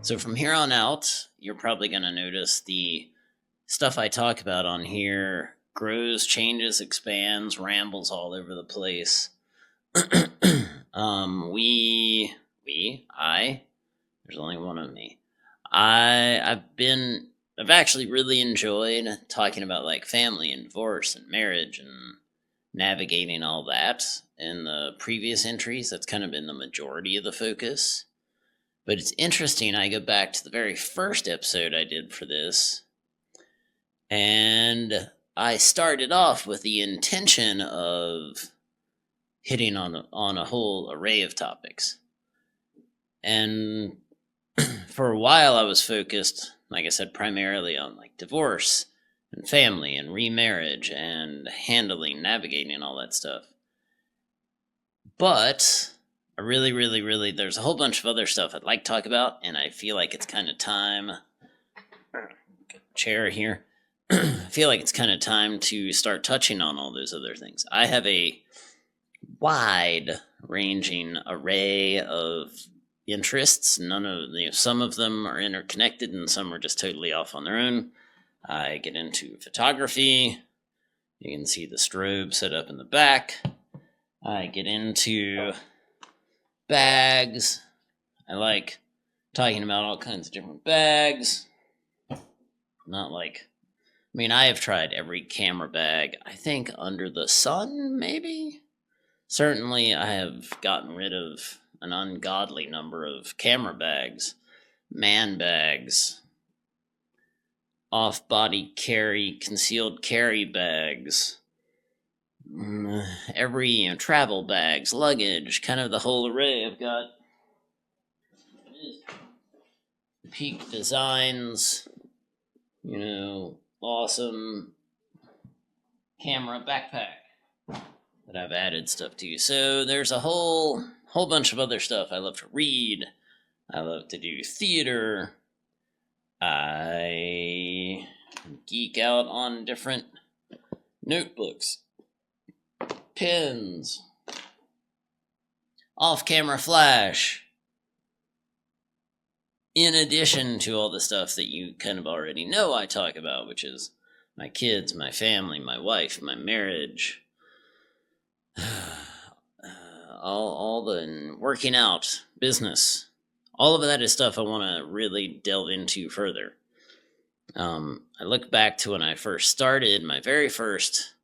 So from here on out, you're probably going to notice the stuff I talk about on here grows, changes, expands, rambles all over the place. I, there's only one of me. I've actually really enjoyed talking about like family and divorce and marriage and navigating all that in the previous entries. That's kind of been the majority of the focus. But it's interesting, I go back to the very first episode I did for this, and I started off with the intention of hitting on a whole array of topics. And for a while I was focused, like I said, primarily on like divorce and family and remarriage and navigating all that stuff. But I really, there's a whole bunch of other stuff I'd like to talk about, and I feel like it's kind of time. Chair here. I feel like it's kind of time to start touching on all those other things. I have a wide-ranging array of interests. Some of them are interconnected, and some are just totally off on their own. I get into photography. You can see the strobe set up in the back. I get into bags. I like talking about all kinds of different bags. I have tried every camera bag, I think, under the sun, maybe? Certainly, I have gotten rid of an ungodly number of camera bags, man bags, off-body carry, concealed carry bags, every travel bags, luggage, kind of the whole array. I've got Peak Designs, awesome camera backpack that I've added stuff to. So there's a whole bunch of other stuff. I love to read. I love to do theater. I geek out on different notebooks, pens, off-camera flash, in addition to all the stuff that you kind of already know I talk about, which is my kids, my family, my wife, my marriage, all the working out, business. All of that is stuff I want to really delve into further. I look back to when I first started, my very first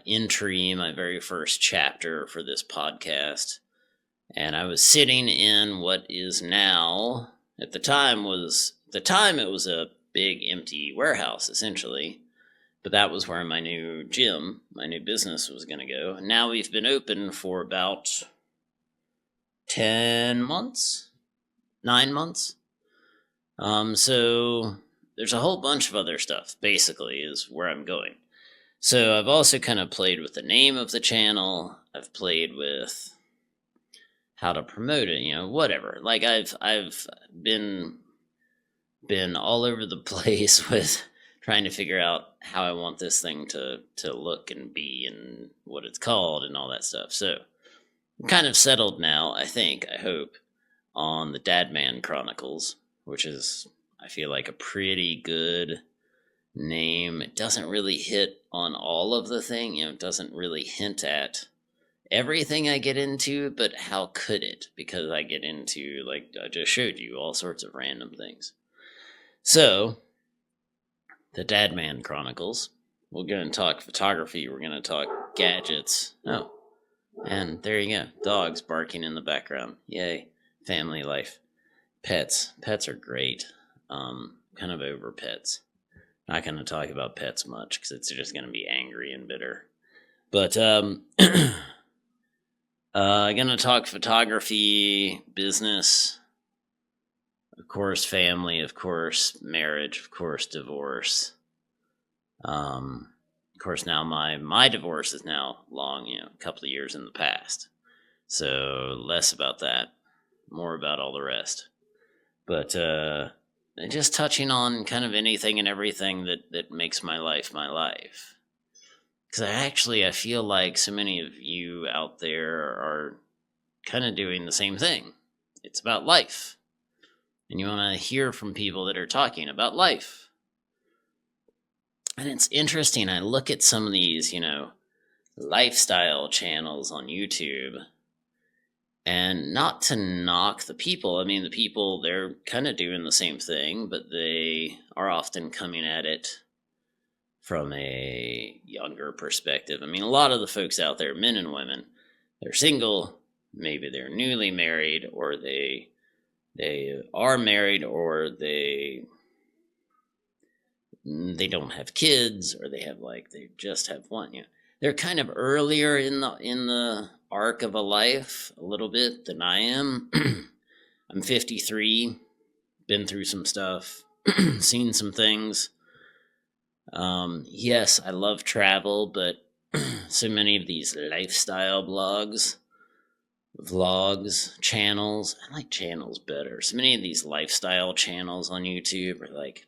entry, my very first chapter for this podcast, and I was sitting in what is now, at the time it was a big empty warehouse, essentially, but that was where my new gym, my new business was going to go. And now we've been open for about 10 months, 9 months. So there's a whole bunch of other stuff, basically, is where I'm going. So I've also kind of played with the name of the channel. I've played with how to promote it, whatever. Like I've been all over the place with trying to figure out how I want this thing to look and be and what it's called and all that stuff. So I'm kind of settled now, I hope, on the DadMan Chronicles, which is, I feel like, a pretty good name. It doesn't really hit on all of the thing, it doesn't really hint at everything I get into, but how could it? Because I get into, like I just showed you, all sorts of random things. So, the DadMan Chronicles. We're going to talk photography. We're going to talk gadgets. Oh, and there you go. Dogs barking in the background. Yay. Family life. Pets. Pets are great. Kind of over pets. Not going to talk about pets much because it's just going to be angry and bitter. But, going to talk photography, business, of course, family, of course, marriage, of course, divorce. Of course, now my divorce is now long, a couple of years in the past. So less about that, more about all the rest. But just touching on kind of anything and everything that makes my life my life. Because I feel like so many of you out there are kind of doing the same thing. It's about life. and you want to hear from people that are talking about life. And it's interesting. I look at some of these, lifestyle channels on YouTube, and not to knock the people. I mean, the people, they're kind of doing the same thing, but they are often coming at it from a younger perspective. I mean, a lot of the folks out there, men and women, they're single, maybe they're newly married, or they are married, or they don't have kids, or they just have one. They're kind of earlier in the arc of a life a little bit than I am. I'm 53, been through some stuff, seen some things. Yes, I love travel, but so many of these lifestyle vlogs, channels, I like channels better. So many of these lifestyle channels on YouTube are like,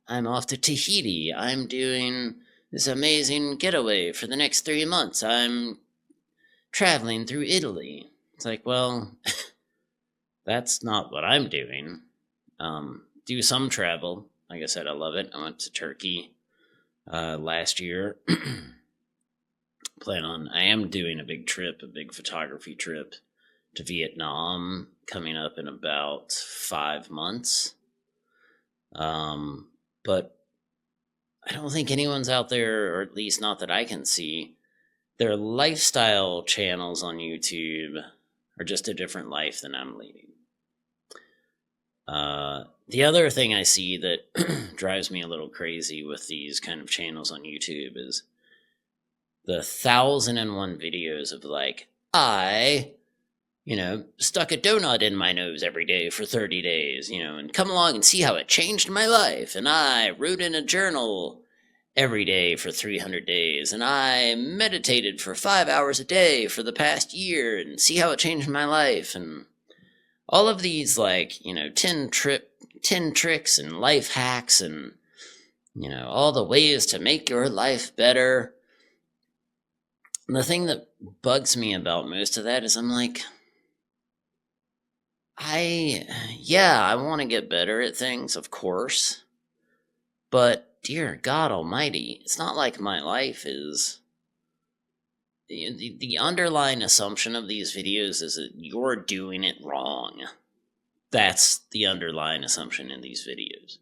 I'm off to Tahiti. I'm doing this amazing getaway for the next 3 months. I'm traveling through Italy. It's like, well, that's not what I'm doing. Do some travel. Like I said, I love it. I went to Turkey last year. I am doing a big photography trip to Vietnam coming up in about 5 months. But I don't think anyone's out there, or at least not that I can see. Their lifestyle channels on YouTube are just a different life than I'm leading. The other thing I see that drives me a little crazy with these kind of channels on YouTube is the 1,001 videos of I stuck a donut in my nose every day for 30 days, and come along and see how it changed my life. And I wrote in a journal every day for 300 days. And I meditated for 5 hours a day for the past year and see how it changed my life. And all of these 10 tricks and life hacks and, all the ways to make your life better. And the thing that bugs me about most of that is I'm like, I want to get better at things, of course, but dear God Almighty, it's not like my life is. The underlying assumption of these videos is that you're doing it wrong. That's the underlying assumption in these videos.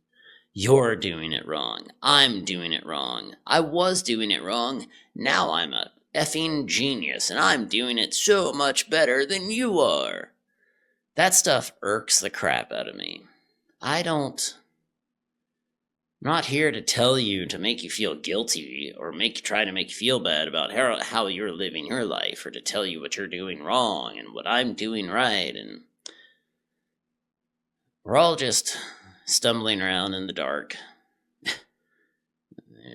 You're doing it wrong. I'm doing it wrong. I was doing it wrong. Now I'm a effing genius, and I'm doing it so much better than you are. That stuff irks the crap out of me. I'm not here to tell you to make you feel guilty or try to make you feel bad about how you're living your life, or to tell you what you're doing wrong and what I'm doing right. And we're all just stumbling around in the dark,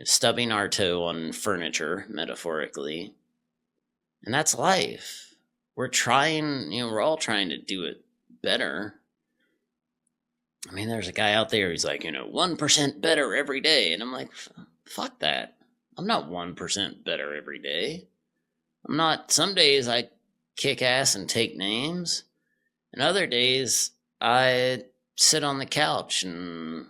stubbing our toe on furniture, metaphorically. And that's life. We're all trying to do it better. I mean, there's a guy out there who's like, 1% better every day. And I'm like, fuck that. I'm not 1% better every day. Some days I kick ass and take names. And other days I sit on the couch and,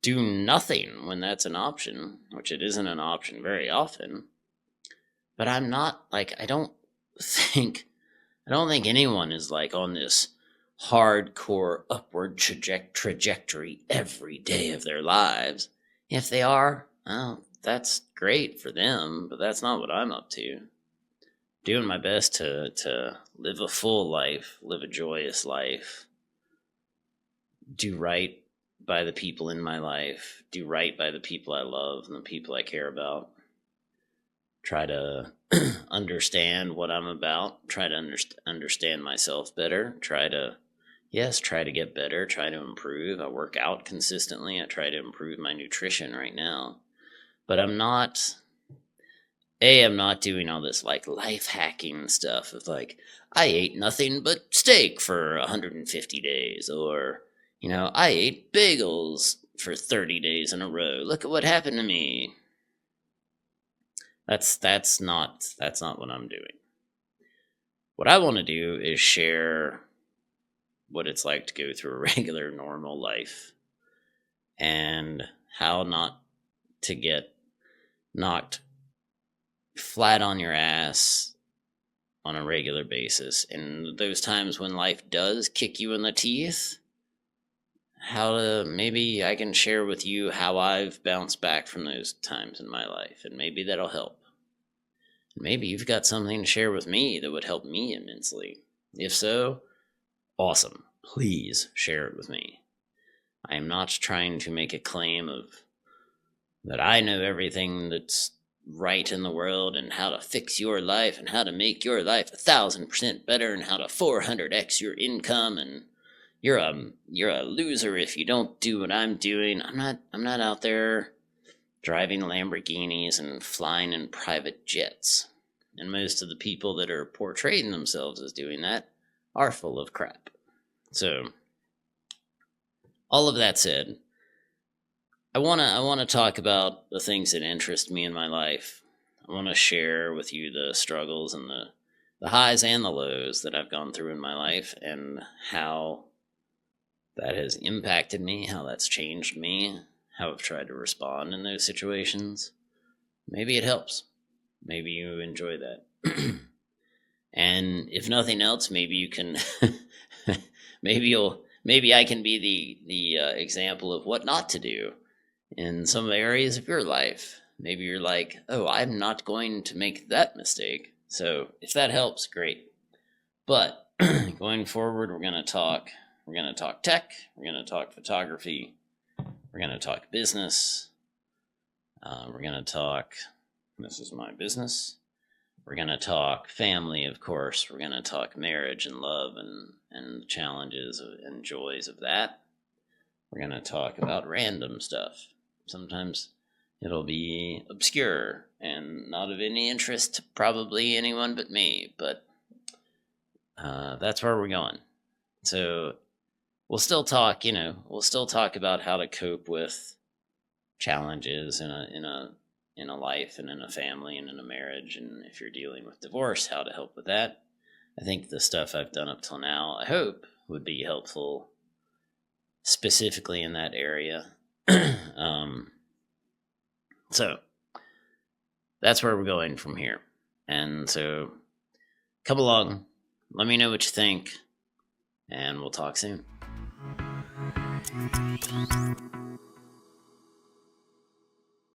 do nothing when that's an option, which it isn't an option very often. But I'm not I don't think anyone is on this hardcore upward trajectory every day of their lives. If they are, well, that's great for them, but that's not what I'm up to. Doing my best to live a full life, live a joyous life, do right by the people in my life, do right by the people I love and the people I care about. Try to understand what I'm about, try to understand myself better, try to get better, try to improve. I work out consistently. I try to improve my nutrition right now. But I'm not doing all this life hacking stuff of I ate nothing but steak for 150 days, or, I ate bagels for 30 days in a row. Look at what happened to me. That's not what I'm doing. What I want to do is share what it's like to go through a regular, normal life, and how not to get knocked flat on your ass on a regular basis. And those times when life does kick you in the teeth, maybe I can share with you how I've bounced back from those times in my life, and maybe that'll help. Maybe you've got something to share with me that would help me immensely. If so, awesome. Please share it with me. I am not trying to make a claim of that I know everything that's right in the world and how to fix your life and how to make your life 1,000% better and how to 400x your income, and you're a loser if you don't do what I'm doing. I'm not out there driving Lamborghinis and flying in private jets. And most of the people that are portraying themselves as doing that are full of crap. So, all of that said, I wanna talk about the things that interest me in my life. I want to share with you the struggles and the highs and the lows that I've gone through in my life, and how that has impacted me, how that's changed me, how I've tried to respond in those situations. Maybe it helps. Maybe you enjoy that. And if nothing else, maybe you can maybe I can be the example of what not to do in some areas of your life. Maybe you're like, oh, I'm not going to make that mistake. So if that helps, great. But going forward, we're going to talk tech, we're going to talk photography, we're going to talk business, we're going to talk, this is my business, we're going to talk family, of course, we're going to talk marriage and love and the challenges and joys of that. We're going to talk about random stuff. Sometimes it'll be obscure and not of any interest to probably anyone but me, but that's where we're going. So we'll still talk about how to cope with challenges in a life and in a family and in a marriage, and if you're dealing with divorce, how to help with that. I think the stuff I've done up till now, I hope, would be helpful specifically in that area. So that's where we're going from here. And so come along, let me know what you think, and we'll talk soon.